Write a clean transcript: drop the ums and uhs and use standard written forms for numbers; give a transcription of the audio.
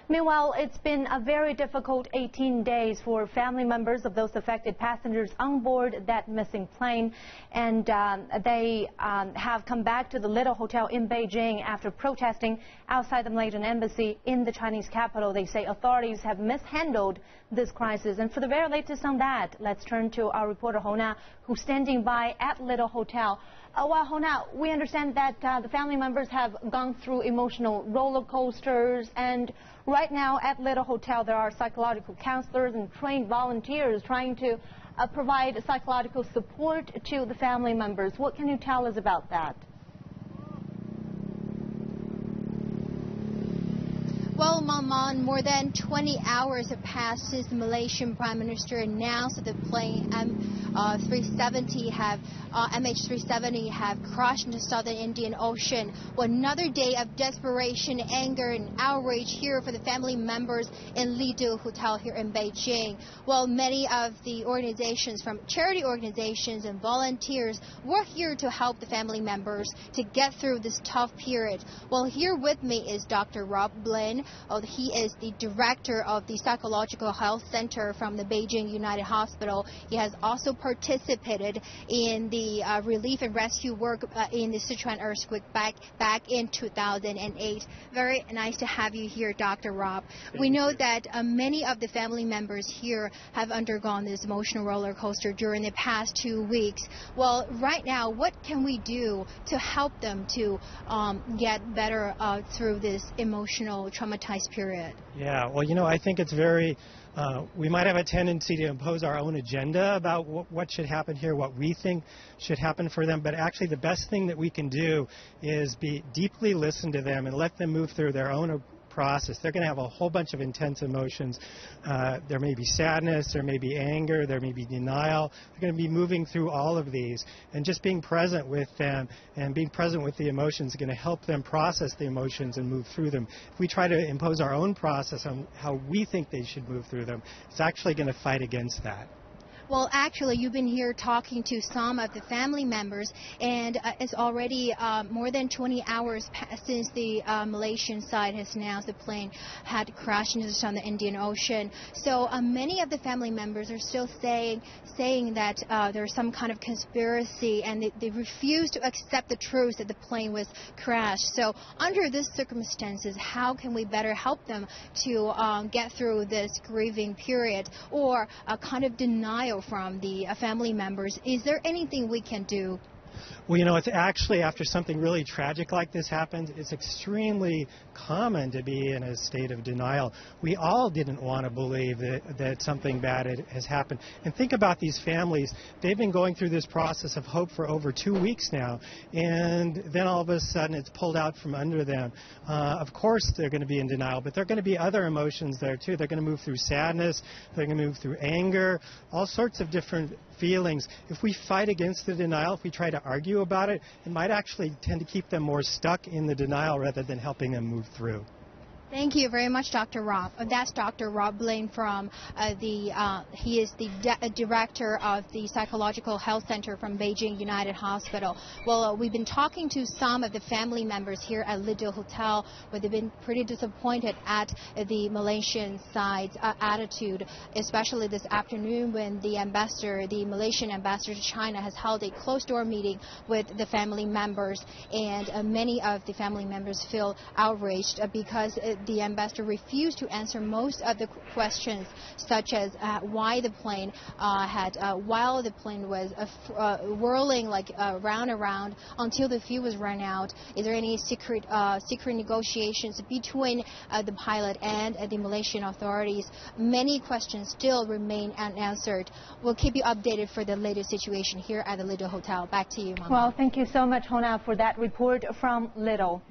Meanwhile, it's been a very difficult 18 days for family members of those affected passengers on board that missing plane. And they have come back to the Lido Hotel in Beijing after protesting outside the Malaysian Embassy in the Chinese capital. They say authorities have mishandled this crisis. And for the very latest on that, let's turn to our reporter Hona, who's standing by at Lido Hotel. Well, Hona, we understand that the family members have gone through emotional roller coasters, and right now at Lido Hotel there are psychological counselors and trained volunteers trying to provide psychological support to the family members. What can you tell us about that? Well, Maman, more than 20 hours have passed since the Malaysian Prime Minister announced that the plane MH370 have crashed into southern Indian Ocean. Well, another day of desperation, anger, and outrage here for the family members in Lido Hotel here in Beijing. Well, many of the organizations, from charity organizations and volunteers, were here to help the family members to get through this tough period. Well, here with me is Dr. Rob Blaine. He is the director of the Psychological Health Center from the Beijing United Hospital. He has also participated in the relief and rescue work in the Sichuan earthquake back in 2008. Very nice to have you here, Dr. Rob. We know that many of the family members here have undergone this emotional roller coaster during the past 2 weeks. Well, right now, what can we do to help them to get better through this emotional, traumatized period? Yeah, well, I think it's very, we might have a tendency to impose our own agenda about what should happen here, what we think should happen for them, but actually the best thing that we can do is deeply listen to them and let them move through their own process. They're going to have a whole bunch of intense emotions. There may be sadness, there may be anger, there may be denial. They're going to be moving through all of these, and just being present with them and being present with the emotions is going to help them process the emotions and move through them. If we try to impose our own process on how we think they should move through them, it's actually going to fight against that. Well, actually, you've been here talking to some of the family members, and it's already more than 20 hours since the Malaysian side has announced the plane had crashed into the Indian Ocean. So many of the family members are still saying that there's some kind of conspiracy, and they refuse to accept the truth that the plane was crashed. So under these circumstances, how can we better help them to get through this grieving period, or a kind of denial from the family members? Is there anything we can do? Well, it's actually, after something really tragic like this happens, it's extremely common to be in a state of denial. We all didn't want to believe that something bad has happened. And think about these families. They've been going through this process of hope for over 2 weeks now, and then all of a sudden it's pulled out from under them. Of course they're going to be in denial, but there are going to be other emotions there too. They're going to move through sadness, they're going to move through anger, all sorts of different feelings. If we fight against the denial, if we try to argue about it, it might actually tend to keep them more stuck in the denial rather than helping them move through. Thank you very much, Dr. Rob. That's Dr. Rob Blaine from he is the director of the Psychological Health Center from Beijing United Hospital. Well, we've been talking to some of the family members here at Lido Hotel, where they've been pretty disappointed at the Malaysian side's attitude, especially this afternoon when the Malaysian ambassador to China has held a closed-door meeting with the family members, and many of the family members feel outraged because the ambassador refused to answer most of the questions, such as why the plane while the plane was whirling like round and round until the fuel was run out. Is there any secret negotiations between the pilot and the Malaysian authorities? Many questions still remain unanswered. We'll keep you updated for the latest situation here at the Lido Hotel. Back to you, Mama. Well, thank you so much, Hona, for that report from Lido.